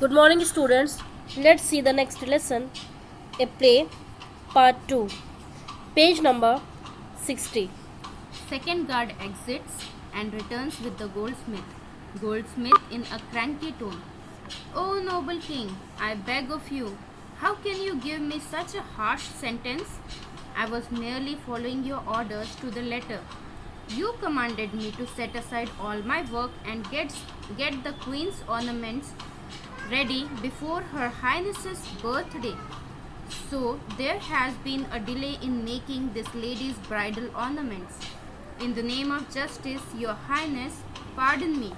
Good morning, students. Let's see the next lesson. A play, part 2, page number 60. Second guard exits and returns with the goldsmith. Goldsmith in a cranky tone. "Oh, noble king, I beg of you, how can you give me such a harsh sentence? I was merely following your orders to the letter. You commanded me to set aside all my work and get the queen's ornaments ready before her highness's birthday. So there has been a delay in making this lady's bridal ornaments. In the name of justice, your highness, pardon me.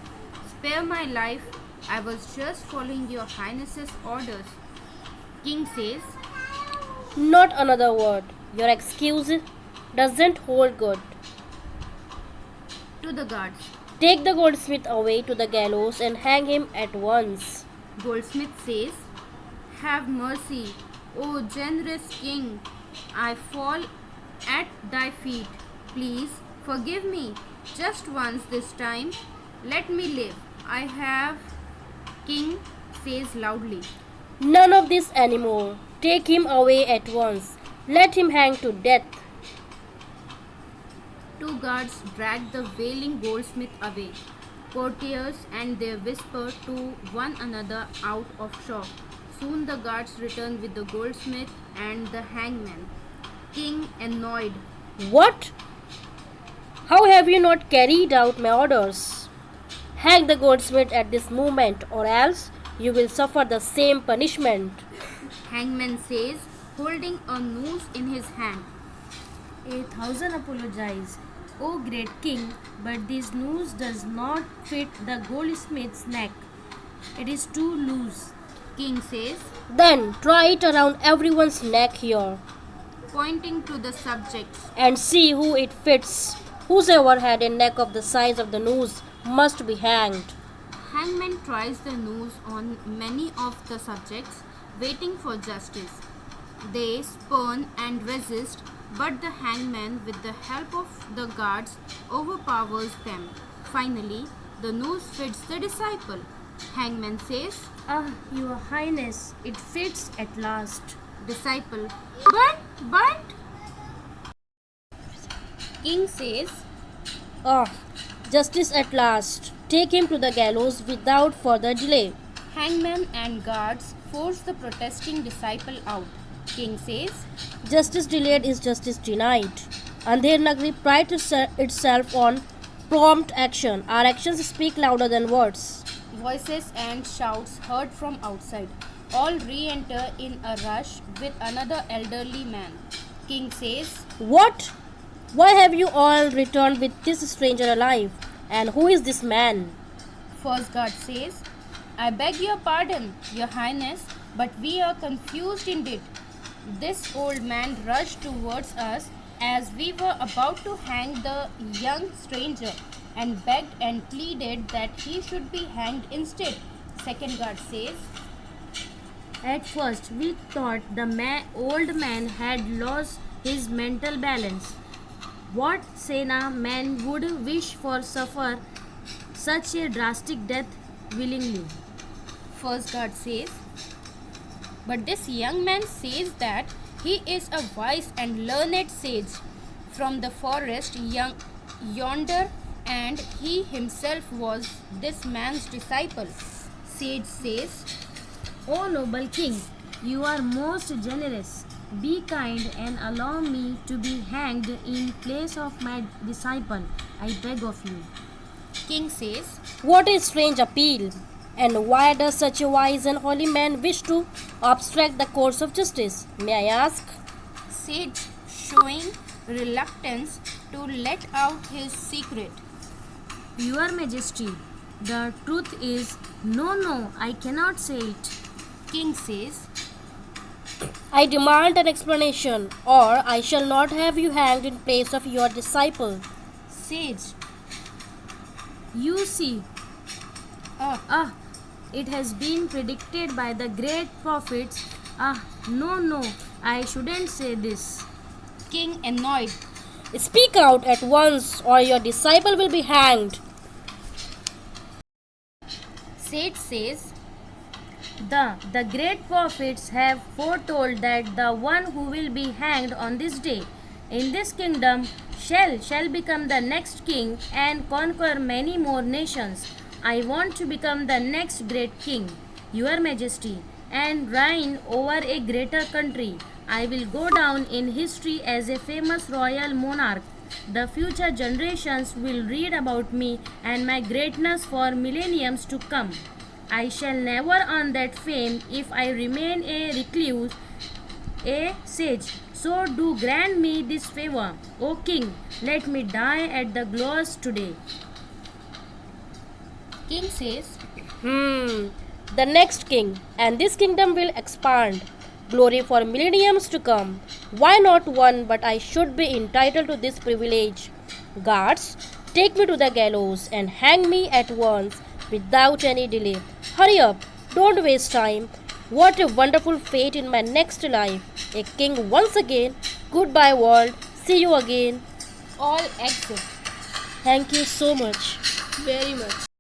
Spare my life. I was just following your highness's orders." King says, Not another word. Your excuse doesn't hold good. to the guards. Take the goldsmith away to the gallows and hang him at once. Goldsmith says, "Have mercy, O generous king. I fall at thy feet. Please forgive me. Just once this time. Let me live. I have..." King says loudly. None of this anymore. Take him away at once. Let him hang to death. Two guards drag the wailing goldsmith away. Courtiers and they whisper to one another out of shock. Soon the guards return with the goldsmith and the hangman. King annoyed. What? How have you not carried out my orders? Hang the goldsmith at this moment, or else you will suffer the same punishment. Hangman says, holding a noose in his hand. 1,000 apologize, O great king, but this noose does not fit the goldsmith's neck. It is too loose. King says, Then try it around everyone's neck here pointing to the subjects. and see who it fits. Whosoever had a neck of the size of the noose must be hanged. Hangman tries the noose on many of the subjects, waiting for justice. They spurn and resist, but the hangman, with the help of the guards, overpowers them. Finally, the noose fits the disciple. Hangman says, Ah, your highness, it fits at last. disciple, "Burnt!" King says, Ah, justice at last. Take him to the gallows without further delay. hangman and guards force the protesting disciple out. King says, Justice delayed is justice denied. Andher Nagri prides itself on prompt action. Our actions speak louder than words. voices and shouts heard from outside. All re-enter in a rush with another elderly man. King says, What? Why have you all returned with this stranger alive? And who is this man? first guard says, "I beg your pardon, your highness, but we are confused indeed. This old man rushed towards us as we were about to hang the young stranger and begged and pleaded that he should be hanged instead." Second guard says, At first, we thought the old man had lost his mental balance. What Sena man would wish for suffer such a drastic death willingly? first guard says, "But this young man says that he is a wise and learned sage from the forest yonder, and he himself was this man's disciple." Sage says, O noble king, you are most generous. Be kind and allow me to be hanged in place of my disciple. I beg of you. King says, What a strange appeal! And why does such a wise and holy man wish to obstruct the course of justice? May I ask? Sage showing reluctance to let out his secret. Your Majesty, the truth is, no, I cannot say it. King says, I demand an explanation, or I shall not have you hanged in place of your disciple. Sage, You see, ah, it has been predicted by the great prophets. No, I shouldn't say this. King annoyed. Speak out at once, or your disciple will be hanged. Sage says, The great prophets have foretold that the one who will be hanged on this day in this kingdom shall become the next king and conquer many more nations. I want to become the next great king, Your Majesty, and reign over a greater country. I will go down in history as a famous royal monarch. The future generations will read about me and my greatness for millenniums to come. I shall never earn that fame if I remain a recluse, a sage. So do grant me this favor, O king. Let me die at the gallows today. King says, Hmm, the next king, and this kingdom will expand. Glory for millenniums to come. Why not one, but I should be entitled to this privilege. Guards, take me to the gallows and hang me at once without any delay. Hurry up, don't waste time. What a wonderful fate in my next life. A king once again. Goodbye, world. See you again. all exit. Thank you so much. Very much.